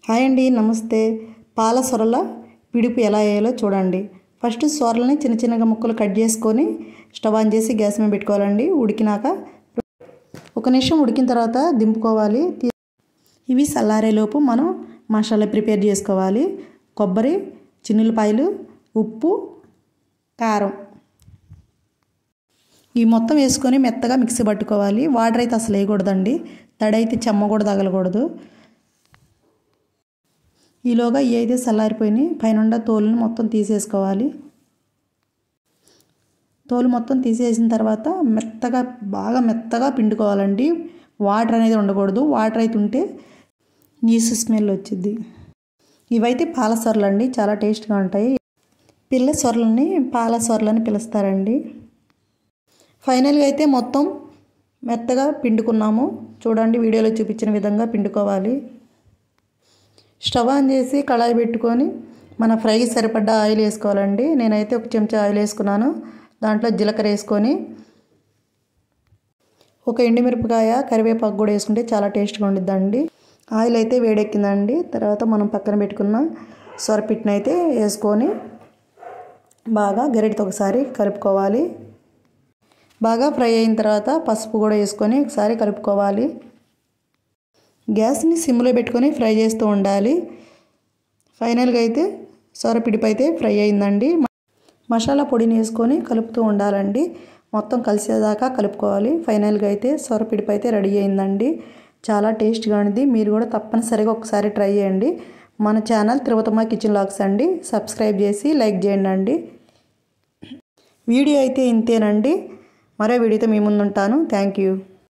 Hi అండి, నమస్తే. పాల సొరల పిడుపు ఎలా వేయాలో చూడండి. ఫస్ట్ సొరలని చిన్న చిన్నగా ముక్కలు కట్ చేసుకొని స్టవ్ ఆన్ చేసి గ్యాస్ మీద పెట్టుకోవాలండి. ఉడికినాక ఒక నిమిషం ఉడికిన తర్వాత దింపుకోవాలి. ఇవి చల్లారేలోపు మనం మసాలా ప్రిపేర్ చేసుకోవాలి. కొబ్బరి, చిన్నులపాయలు, ఉప్పు, కారం ఈ మొత్తం వేసుకొని మెత్తగా మిక్సీ పట్టుకోవాలి. వాటర్ అయితే అసలు వేయకూడదండి, తడైతే చెమ్మ కూడా తగలకూడదు. ఈలోగా ఇవి అయితే చల్లారిపోయినాయి. పైన తోలుని మొత్తం తీసేసుకోవాలి. తోలు మొత్తం తీసేసిన తర్వాత బాగా మెత్తగా పిండుకోవాలండి. వాటర్ అనేది ఉండకూడదు. వాటర్ అయితే ఉంటే నీసు స్మెల్ వచ్చింది. ఇవైతే పాల సొరలు అండి, చాలా టేస్ట్గా ఉంటాయి. పిల్ల సొరలని పాల సొరలని పిలుస్తారండి. ఫైనల్గా అయితే మొత్తం మెత్తగా పిండుకున్నాము. చూడండి, వీడియోలో చూపించిన విధంగా పిండుకోవాలి. స్టవ్ ఆన్ చేసి కళాయి పెట్టుకొని మన ఫ్రైకి సరిపడ్డ ఆయిల్ వేసుకోవాలండి. నేనైతే ఒక చెంచా ఆయిల్ వేసుకున్నాను. దాంట్లో జీలకర్ర వేసుకొని ఒక ఎండుమిరపకాయ, కరివేపాకు కూడా వేసుకుంటే చాలా టేస్ట్గా ఉండిద్దండి. ఆయిల్ అయితే వేడెక్కిందండి. తర్వాత మనం పక్కన పెట్టుకున్న సొరపిట్ని అయితే వేసుకొని బాగా గరిటెతో ఒకసారి కలుపుకోవాలి. బాగా ఫ్రై అయిన తర్వాత పసుపు కూడా వేసుకొని ఒకసారి కలుపుకోవాలి. గ్యాస్ని సిమ్లో పెట్టుకొని ఫ్రై చేస్తూ ఉండాలి. ఫైనల్గా అయితే సొరపిడిపు అయితే ఫ్రై అయిందండి. మసాలా పొడిని వేసుకొని కలుపుతూ ఉండాలండి. మొత్తం కలిసేదాకా కలుపుకోవాలి. ఫైనల్గా అయితే సొరపిడిపు అయితే రెడీ అయిందండి. చాలా టేస్ట్గా ఉంది. మీరు కూడా తప్పనిసరిగా ఒకసారి ట్రై చేయండి. మన ఛానల్ తిరుపతమ్మ కిచెన్ వ్లాగ్స్ అండి. సబ్స్క్రైబ్ చేసి లైక్ చేయండి. వీడియో అయితే ఇంతేనండి. మరో వీడియోతో మీ ముందు ఉంటాను. Thank you.